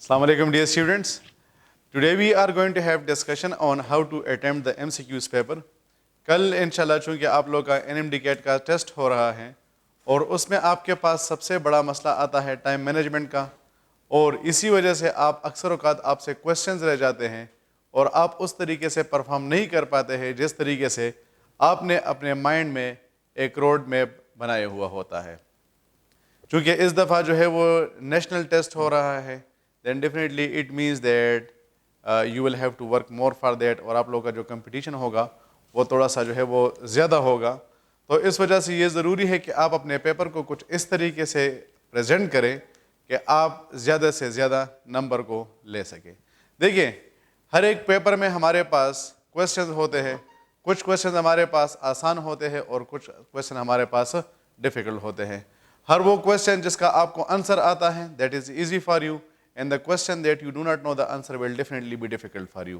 Assalamu alaikum dear students. Today we are going to have discussion on how to attempt the MCQs paper. کل انشاءاللہ چونکہ آپ لوگ کا NMDCAT کا ٹیسٹ ہو رہا ہے اور اس میں آپ کے پاس سب سے بڑا مسئلہ آتا ہے ٹائم مینجمنٹ کا، اور اسی وجہ سے آپ اکثر اوقات آپ سے کویسچنز رہ جاتے ہیں اور آپ اس طریقے سے پرفارم نہیں کر پاتے ہیں جس طریقے سے آپ نے اپنے مائنڈ میں ایک روڈ میپ بنایا ہوا ہوتا ہے. چونکہ اس دفعہ جو ہے وہ نیشنل ٹیسٹ ہو رہا ہے، then definitely it means that you will have to work more for that، اور آپ لوگوں کا جو کمپٹیشن ہوگا وہ تھوڑا سا جو ہے وہ زیادہ ہوگا. تو اس وجہ سے یہ ضروری ہے کہ آپ اپنے پیپر کو کچھ اس طریقے سے پریزنٹ کریں کہ آپ زیادہ سے زیادہ نمبر کو لے سکیں. دیکھیں، ہر ایک پیپر میں ہمارے پاس کویسچنز ہوتے ہیں، کچھ کویسچنز ہمارے پاس آسان ہوتے ہیں اور کچھ کویسچن ہمارے پاس ڈیفیکلٹ ہوتے ہیں. ہر وہ کویسچن جس کا آپ کو آنسر آتا ہے that is easy for you, and the question that you do not know the answer will definitely be difficult for you.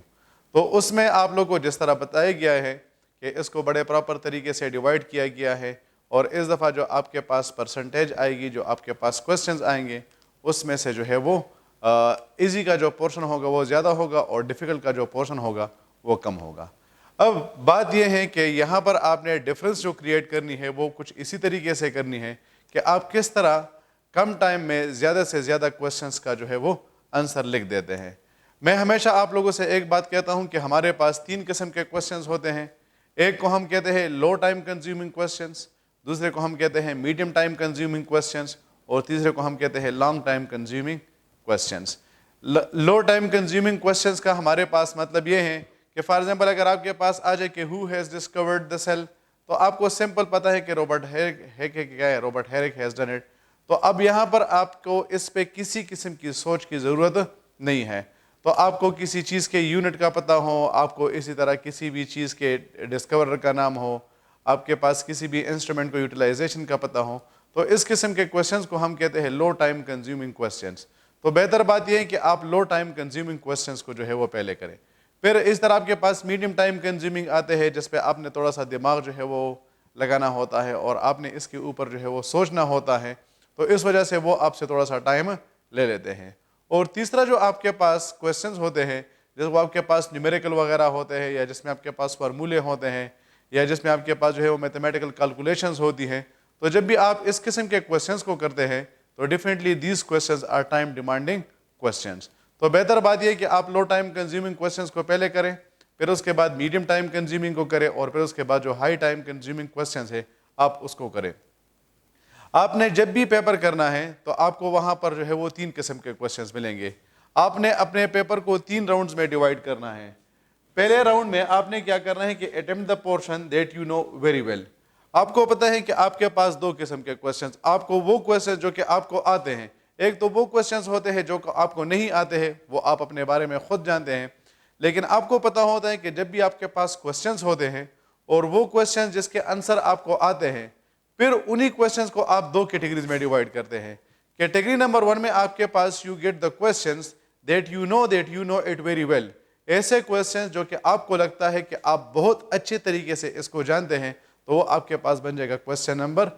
تو اس میں آپ لوگ کو جس طرح بتایا گیا ہے کہ اس کو بڑے پراپر طریقے سے ڈیوائڈ کیا گیا ہے، اور اس دفعہ جو آپ کے پاس پرسنٹیج آئے گی، جو آپ کے پاس کویسچنز آئیں گے، اس میں سے جو ہے وہ ایزی کا جو پورشن ہوگا وہ زیادہ ہوگا اور ڈیفیکلٹ کا جو پورشن ہوگا وہ کم ہوگا. اب بات یہ ہے کہ یہاں پر آپ نے ڈفرینس جو کریٹ کرنی ہے وہ کچھ اسی طریقے سے کرنی ہے کہ آپ کس طرح کم ٹائم میں زیادہ سے زیادہ کویسچنز کا جو ہے وہ آنسر لکھ دیتے ہیں. میں ہمیشہ آپ لوگوں سے ایک بات کہتا ہوں کہ ہمارے پاس 3 قسم کے کویسچنز ہوتے ہیں. ایک کو ہم کہتے ہیں لو ٹائم کنزیومنگ کویسچنز، دوسرے کو ہم کہتے ہیں میڈیم ٹائم کنزیومنگ کویسچنز، اور تیسرے کو ہم کہتے ہیں لانگ ٹائم کنزیومنگ کویسچنز. لو ٹائم کنزیومنگ کویسچنز کا ہمارے پاس مطلب یہ ہے کہ فار ایگزامپل اگر آپ کے پاس آ جائے کہ who has discovered the cell, تو آپ کو سمپل پتہ ہے کہ Robert Hooke has done it. تو اب یہاں پر آپ کو اس پہ کسی قسم کی سوچ کی ضرورت نہیں ہے. تو آپ کو کسی چیز کے یونٹ کا پتہ ہو، آپ کو اسی طرح کسی بھی چیز کے ڈسکورر کا نام ہو، آپ کے پاس کسی بھی انسٹرومنٹ کو یوٹیلائزیشن کا پتہ ہو، تو اس قسم کے کویسچنز کو ہم کہتے ہیں لو ٹائم کنزیومنگ کویسچنز. تو بہتر بات یہ ہے کہ آپ لو ٹائم کنزیومنگ کویسچنز کو جو ہے وہ پہلے کریں. پھر اس طرح آپ کے پاس میڈیم ٹائم کنزیومنگ آتے ہیں جس پہ آپ نے تھوڑا سا دماغ جو ہے وہ لگانا ہوتا ہے اور آپ نے اس کے اوپر جو ہے وہ سوچنا ہوتا ہے، تو اس وجہ سے وہ آپ سے تھوڑا سا ٹائم لے لیتے ہیں. اور تیسرا جو آپ کے پاس کویسچنز ہوتے ہیں جس وہ آپ کے پاس نیومیریکل وغیرہ ہوتے ہیں، یا جس میں آپ کے پاس فارمولے ہوتے ہیں، یا جس میں آپ کے پاس جو ہے وہ میتھمیٹیکل کیلکولیشنز ہوتی ہیں، تو جب بھی آپ اس قسم کے کویسچنز کو کرتے ہیں تو definitely these questions are time demanding questions. تو بہتر بات یہ ہے کہ آپ لو ٹائم کنزیومنگ کویسچنز کو پہلے کریں، پھر اس کے بعد میڈیم ٹائم کنزیومنگ کو کریں، اور پھر اس کے بعد جو ہائی ٹائم کنزیومنگ کویسچنز ہے آپ اس کو کریں. آپ نے جب بھی پیپر کرنا ہے تو آپ کو وہاں پر جو ہے وہ 3 قسم کے کویسچنز ملیں گے. آپ نے اپنے پیپر کو 3 راؤنڈز میں ڈیوائڈ کرنا ہے. پہلے راؤنڈ میں آپ نے کیا کرنا ہے کہ attempt the portion that you know very well. آپ کو پتہ ہے کہ آپ کے پاس 2 قسم کے کویسچنز، آپ کو وہ کویسچنز جو کہ آپ کو آتے ہیں، ایک تو وہ کویسچنز ہوتے ہیں جو آپ کو نہیں آتے ہیں، وہ آپ اپنے بارے میں خود جانتے ہیں. لیکن آپ کو پتہ ہوتا ہے کہ جب بھی آپ کے پاس کویسچنز ہوتے ہیں اور وہ کویسچنز جس کے آنسر آپ کو آتے ہیں، پھر انہی کویسچنز کو آپ 2 کیٹیگریز میں ڈیوائڈ کرتے ہیں. کیٹیگری نمبر 1 میں آپ کے پاس you get the questions that you know it very well. ایسے کویسچنز جو کہ آپ کو لگتا ہے کہ آپ بہت اچھے طریقے سے اس کو جانتے ہیں، تو وہ آپ کے پاس بن جائے گا کویسچن نمبر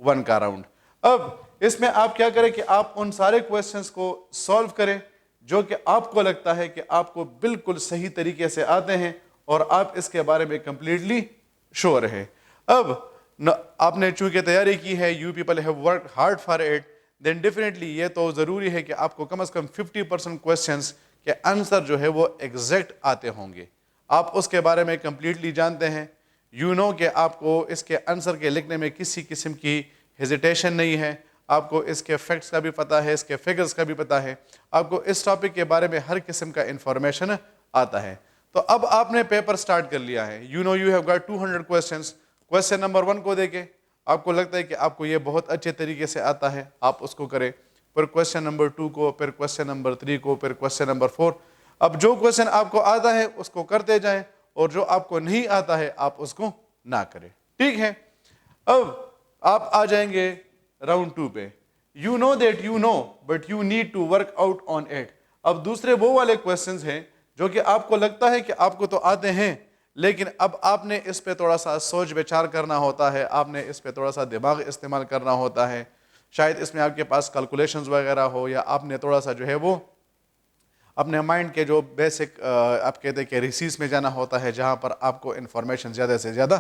1 کا راؤنڈ. اب اس میں آپ کیا کریں کہ آپ ان سارے کویسچنز کو سولو کریں جو کہ آپ کو لگتا ہے کہ آپ کو بالکل صحیح طریقے سے آتے ہیں اور آپ اس کے بارے میں کمپلیٹلی شور ہیں. اب آپ نے چونکہ تیاری کی ہے، you people have work hard for it, then definitely یہ تو ضروری ہے کہ آپ کو کم از کم 50% کویسچنز کے آنسر جو ہے وہ ایگزیکٹ آتے ہوں گے. آپ اس کے بارے میں کمپلیٹلی جانتے ہیں، یو نو کہ آپ کو اس کے آنسر کے لکھنے میں کسی قسم کی ہیزیٹیشن نہیں ہے، آپ کو اس کے فیکٹس کا بھی پتہ ہے، اس کے فگرز کا بھی پتہ ہے، آپ کو اس ٹاپک کے بارے میں ہر قسم کا انفارمیشن آتا ہے. تو اب آپ نے پیپر سٹارٹ کر لیا ہے، you know you have got 200 questions. Question number 1 کو دیکھیں، آپ کو لگتا ہے کہ آپ کو یہ بہت اچھے طریقے سے آتا ہے، آپ اس کو کریں. پھر کویسچن نمبر 2 کو، پھر کویسچن نمبر 3 کو، پھر کویسچن نمبر 4. اب جو کویسچن آپ کو آتا ہے اس کو کرتے جائیں، اور جو آپ کو نہیں آتا ہے آپ اس کو نہ کریں. ٹھیک ہے؟ اب آپ آ جائیں گے راؤنڈ 2 پہ. You know that you know but you need to work out on it. اب دوسرے وہ والے کویسچنز ہیں جو کہ آپ کو لگتا ہے کہ آپ کو تو آتے ہیں، لیکن اب آپ نے اس پہ تھوڑا سا سوچ بچار کرنا ہوتا ہے، آپ نے اس پہ تھوڑا سا دماغ استعمال کرنا ہوتا ہے. شاید اس میں آپ کے پاس کیلکولیشنز وغیرہ ہو، یا آپ نے تھوڑا سا جو ہے وہ اپنے مائنڈ کے جو بیسک آپ کہتے ہیں کہ ریسیز میں جانا ہوتا ہے, جہاں پر آپ کو انفارمیشن زیادہ سے زیادہ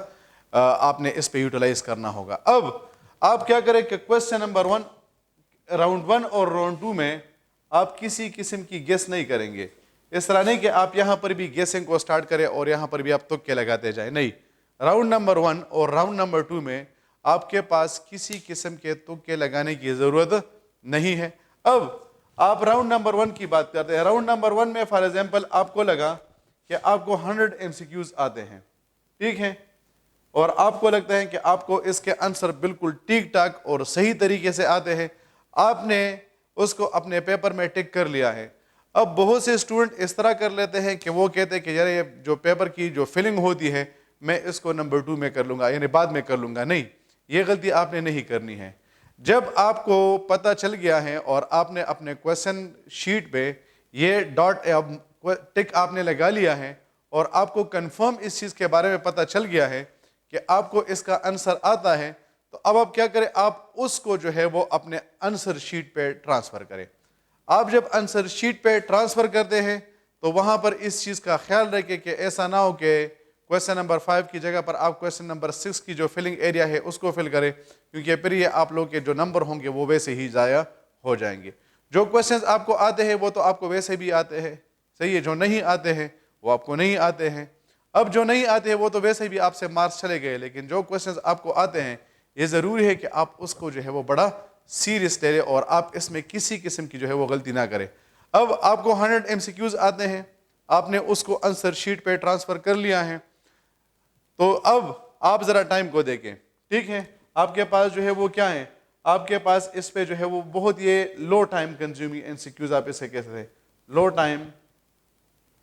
آپ نے اس پہ یوٹیلائز کرنا ہوگا. اب آپ کیا کریں کہ کویسچن نمبر 1, راؤنڈ 1 اور راؤنڈ 2 میں آپ کسی قسم کی گیس نہیں کریں گے. اس طرح نہیں کہ آپ یہاں پر بھی گیسنگ کو سٹارٹ کریں اور یہاں پر بھی آپ تکے لگاتے جائیں, نہیں. راؤنڈ نمبر 1 اور راؤنڈ نمبر 2 میں آپ کے پاس کسی قسم کے تکے لگانے کی ضرورت نہیں ہے. اب آپ راؤنڈ نمبر 1 کی بات کرتے ہیں. راؤنڈ نمبر 1 میں فار ایگزامپل آپ کو لگا کہ آپ کو 100 MCQs آتے ہیں, ٹھیک ہے, اور آپ کو لگتا ہے کہ آپ کو اس کے آنسر بالکل ٹھیک ٹھاک اور صحیح طریقے سے آتے ہیں. آپ نے اس کو اپنے پیپر میں ٹک کر لیا ہے. اب بہت سے اسٹوڈنٹ اس طرح کر لیتے ہیں کہ وہ کہتے ہیں کہ یار یہ جو پیپر کی جو فلنگ ہوتی ہے میں اس کو نمبر 2 میں کر لوں گا, یعنی بعد میں کر لوں گا. نہیں, یہ غلطی آپ نے نہیں کرنی ہے. جب آپ کو پتہ چل گیا ہے اور آپ نے اپنے کویسچن شیٹ پہ یہ ڈاٹ ٹک آپ نے لگا لیا ہے اور آپ کو کنفرم اس چیز کے بارے میں پتہ چل گیا ہے کہ آپ کو اس کا آنسر آتا ہے, تو اب آپ کیا کریں, آپ اس کو جو ہے وہ اپنے آنسر شیٹ پہ ٹرانسفر کریں. آپ جب آنسر شیٹ پہ ٹرانسفر کرتے ہیں تو وہاں پر اس چیز کا خیال رکھیں کہ ایسا نہ ہو کہ کویسچن نمبر 5 کی جگہ پر آپ کویسچن نمبر 6 کی جو فلنگ ایریا ہے اس کو فل کریں, کیونکہ پھر یہ آپ لوگ کے جو نمبر ہوں گے وہ ویسے ہی ضائع ہو جائیں گے. جو کویسچنز آپ کو آتے ہیں وہ تو آپ کو ویسے بھی آتے ہیں, صحیح ہے, جو نہیں آتے ہیں وہ آپ کو نہیں آتے ہیں. اب جو نہیں آتے ہیں وہ تو ویسے بھی آپ سے مارکس چلے گئے, لیکن جو کویسچنز آپ کو آتے ہیں یہ ضروری ہے کہ آپ اس کو جو ہے وہ بڑا سیریس لے لیں اور آپ اس میں کسی قسم کی جو ہے وہ غلطی نہ کریں. اب آپ کو 100 MCQs آتے ہیں, آپ نے اس کو آنسر شیٹ پہ ٹرانسفر کر لیا ہے, تو اب آپ ذرا ٹائم کو دیکھیں, ٹھیک ہے. آپ کے پاس جو ہے وہ کیا ہے, آپ کے پاس اس پہ جو ہے وہ بہت یہ لو ٹائم کنزیومنگ MCQs آپ اسے کہتے ہیں, لو ٹائم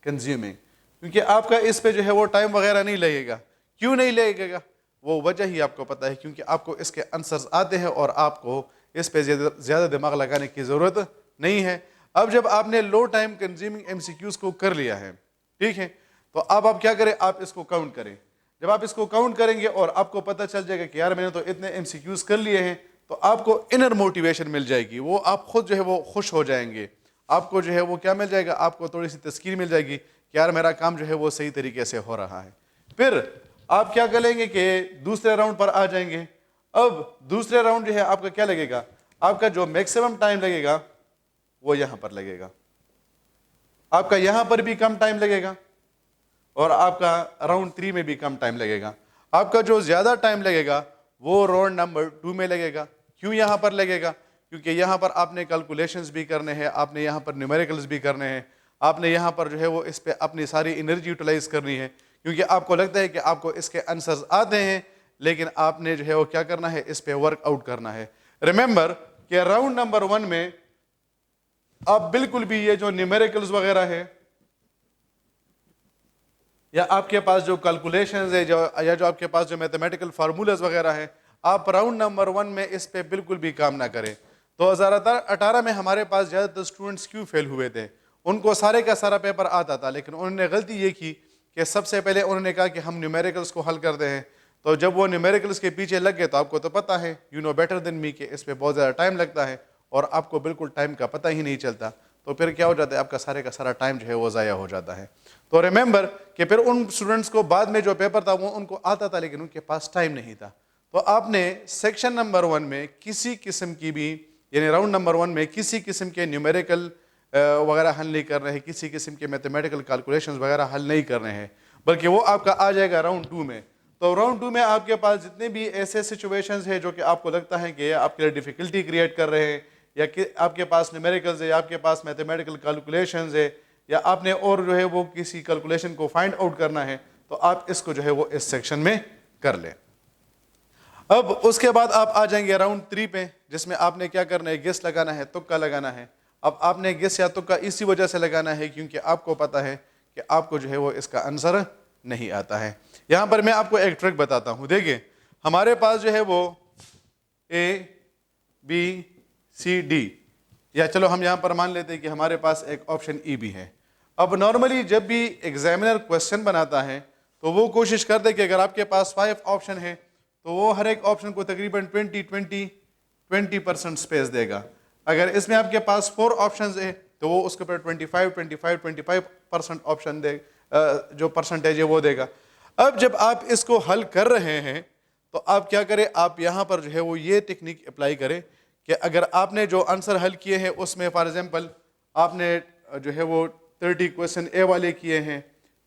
کنزیومنگ, کیونکہ آپ کا اس پہ جو ہے وہ ٹائم وغیرہ نہیں لگے گا. کیوں نہیں لگے گا, وہ وجہ ہی آپ کو پتہ ہے, کیونکہ آپ کو اس کے آنسرز آتے ہیں اور آپ کو اس پہ زیادہ دماغ لگانے کی ضرورت نہیں ہے. اب جب آپ نے لو ٹائم کنزیومنگ MCQs کو کر لیا ہے, ٹھیک ہے, تو اب آپ کیا کریں, آپ اس کو کاؤنٹ کریں. جب آپ اس کو کاؤنٹ کریں گے اور آپ کو پتہ چل جائے گا کہ یار میں نے تو اتنے MCQs کر لیے ہیں, تو آپ کو انر موٹیویشن مل جائے گی, وہ آپ خود جو ہے وہ خوش ہو جائیں گے. آپ کو جو ہے وہ کیا مل جائے گا, آپ کو تھوڑی سی تسکین مل جائے گی کہ یار میرا کام جو ہے وہ صحیح طریقے سے ہو رہا ہے. پھر آپ کیا کریں گے کہ دوسرے راؤنڈ پر آ جائیں گے. اب دوسرے راؤنڈ جو ہے آپ کا کیا لگے گا, آپ کا جو میکسیمم ٹائم لگے گا وہ یہاں پر لگے گا, آپ کا یہاں پر بھی کم ٹائم لگے گا اور آپ کا راؤنڈ 3 میں بھی کم ٹائم لگے گا. آپ کا جو زیادہ ٹائم لگے گا وہ راؤنڈ نمبر 2 میں لگے گا. کیوں یہاں پر لگے گا, کیونکہ یہاں پر آپ نے کیلکولیشنز بھی کرنے ہیں, آپ نے یہاں پر نیومیریکلز بھی کرنے ہیں, آپ نے یہاں پر جو ہے وہ اس پہ اپنی ساری انرجی یوٹیلائز کرنی ہے, کیونکہ آپ کو لگتا ہے کہ آپ کو اس کے آنسرز آتے ہیں, لیکن آپ نے جو ہے وہ کیا کرنا ہے, اس پہ ورک آؤٹ کرنا ہے. ریممبر کہ راؤنڈ نمبر 1 میں آپ بالکل بھی یہ جو نیومیریکلز وغیرہ ہے یا آپ کے پاس جو کیلکولیشنز ہے یا جو آپ کے پاس جو میتھمیٹیکل فارمولاز وغیرہ ہیں, آپ راؤنڈ نمبر 1 میں اس پہ بالکل بھی کام نہ کریں. 2018 میں ہمارے پاس زیادہ تر اسٹوڈنٹس کیوں فیل ہوئے تھے, ان کو سارے کا سارا پیپر آتا تھا, لیکن انہوں نے غلطی یہ کی کہ سب سے پہلے انہوں نے کہا کہ ہم نیومیریکلز کو حل کرتے ہیں. تو جب وہ نیومیریکلز کے پیچھے لگ گئے, تو آپ کو تو پتہ ہے, یو نو بیٹر دین می, کہ اس پہ بہت زیادہ ٹائم لگتا ہے اور آپ کو بالکل ٹائم کا پتہ ہی نہیں چلتا. تو پھر کیا ہو جاتا ہے, آپ کا سارا ٹائم جو ہے وہ ضائع ہو جاتا ہے. تو ریممبر کہ پھر ان اسٹوڈنٹس کو بعد میں جو پیپر تھا وہ ان کو آتا تھا, لیکن ان کے پاس ٹائم نہیں تھا. تو آپ نے سیکشن نمبر 1 میں کسی قسم کی بھی, یعنی راؤنڈ نمبر 1 میں کسی قسم کے نیومیریکل وغیرہ حل نہیں کر رہے ہیں, کسی قسم کے میتھمیٹیکل کیلکولیشنز وغیرہ حل نہیں کر رہے ہیں, بلکہ وہ آپ کا آ جائے گا راؤنڈ 2 میں. تو راؤنڈ 2 میں آپ کے پاس جتنے بھی ایسے سچویشنز ہیں جو کہ آپ کو لگتا ہے کہ آپ کے لیے ڈیفیکلٹی کریٹ کر رہے ہیں, یا کہ آپ کے پاس نیومیریکلز ہے, یا آپ کے پاس میتھمیٹیکل کیلکولیشنز ہے, یا آپ نے اور جو ہے وہ کسی کیلکولیشن کو فائنڈ آؤٹ کرنا ہے, تو آپ اس کو جو ہے وہ اس سیکشن میں کر لیں. اب اس کے بعد آپ آ جائیں گے راؤنڈ 3 پہ, جس میں آپ نے کیا کرنا ہے, گیس لگانا ہے, تکا لگانا ہے. اب آپ نے گیس یا تکا اسی وجہ سے لگانا ہے کیونکہ آپ کو پتہ ہے کہ آپ کو جو ہے وہ اس کا آنسر نہیں آتا ہے. یہاں پر میں آپ کو ایک ٹرک بتاتا ہوں. دیکھیں ہمارے پاس جو ہے وہ ABCD, یا چلو ہم یہاں پر مان لیتے ہیں کہ ہمارے پاس ایک آپشن ای بھی ہے. اب نارملی جب بھی ایگزامینر کویسچن بناتا ہے تو وہ کوشش کرتے ہیں کہ اگر آپ کے پاس 5 آپشن ہے تو وہ ہر ایک آپشن کو تقریباً 20% اسپیس دے گا. اگر اس میں آپ کے پاس 4 آپشنز ہے تو وہ اس کے اوپر 25% آپشن دے جو پرسنٹیج ہے وہ دے گا. اب جب آپ اس کو حل کر رہے ہیں تو آپ کیا کریں, آپ یہاں پر جو ہے وہ یہ ٹیکنیک اپلائی کریں کہ اگر آپ نے جو آنسر حل کیے ہیں اس میں فار ایگزامپل آپ نے جو ہے وہ 30 کویشچن اے والے کیے ہیں,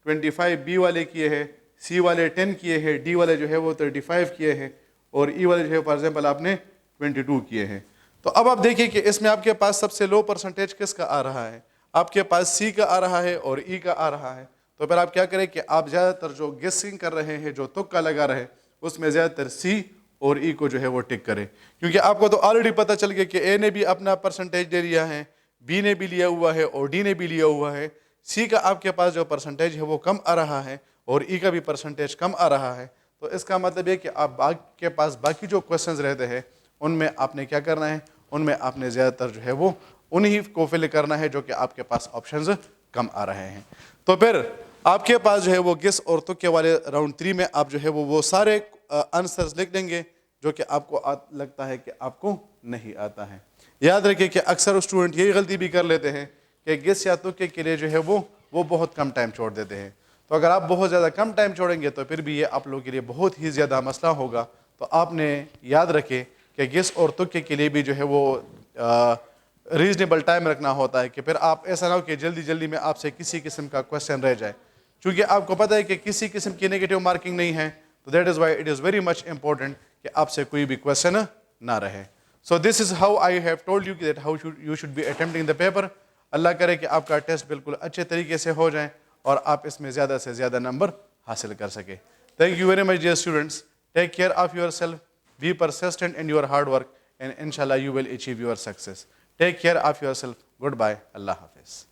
25 بی والے کیے ہیں, سی والے 10 کیے ہیں, ڈی والے جو ہے وہ 35 کیے ہیں, اور ای والے جو ہے فار ایگزامپل آپ نے 22 کیے ہیں. تو اب آپ دیکھیے کہ اس میں آپ کے پاس سب سے لو پرسنٹیج کس کا آ رہا ہے, آپ کے پاس سی کا آ رہا ہے اور ای کا آ رہا ہے. تو پھر آپ کیا کریں کہ آپ زیادہ تر جو گیسنگ کر رہے ہیں, جو تکا لگا رہے, اس میں زیادہ تر سی اور ای کو جو ہے وہ ٹک کریں, کیونکہ آپ کو تو آلریڈی پتہ چل گیا کہ اے نے بھی اپنا پرسنٹیج دے لیا ہے, بی نے بھی لیا ہوا ہے اور ڈی نے بھی لیا ہوا ہے. سی کا آپ کے پاس جو پرسنٹیج ہے وہ کم آ رہا ہے اور ای کا بھی پرسنٹیج کم آ رہا ہے. تو اس کا مطلب یہ کہ آپ کے پاس باقی جو کویشچنز رہتے ہیں ان میں آپ نے کیا کرنا ہے, ان میں آپ نے زیادہ تر جو ہے وہ انہی کو فل کرنا ہے جو کہ آپ کے پاس آپشنز کم آ رہے ہیں. تو پھر آپ کے پاس جو ہے وہ گس اور تکے والے راؤنڈ 3 میں آپ جو ہے وہ سارے آنسرز لکھ دیں گے جو کہ آپ کو لگتا ہے کہ آپ کو نہیں آتا ہے. یاد رکھیں کہ اکثر اسٹوڈنٹ یہی غلطی بھی کر لیتے ہیں کہ گس یا تکے کے لیے جو ہے وہ بہت کم ٹائم چھوڑ دیتے ہیں. تو اگر آپ بہت زیادہ کم ٹائم چھوڑیں گے تو پھر بھی یہ آپ لوگوں کے لیے بہت ہی زیادہ مسئلہ ہوگا. تو آپ نے یاد رکھے کہ گس اور تکے کے لیے بھی جو ہے وہ ریزنیبل ٹائم رکھنا ہوتا ہے کہ پھر آپ ایسا نہ ہو کہ جلدی جلدی میں آپ سے کسی قسم کا کویشچن رہ جائے. چونکہ آپ کو پتہ ہے کہ کسی قسم کی نیگیٹو مارکنگ نہیں ہے, تو that is why it is very much important کہ آپ سے کوئی بھی کویشچن نہ رہے. So this is how I have told you that how you should be attempting the paper. اللہ کرے کہ آپ کا ٹیسٹ بالکل اچھے طریقے سے ہو جائیں اور آپ اس میں زیادہ سے زیادہ نمبر حاصل کر سکیں. Thank you very much dear students. Take care of yourself, be persistent in your hard work, and inshallah you will achieve your success. Take care of yourself. Goodbye. Allah Hafiz.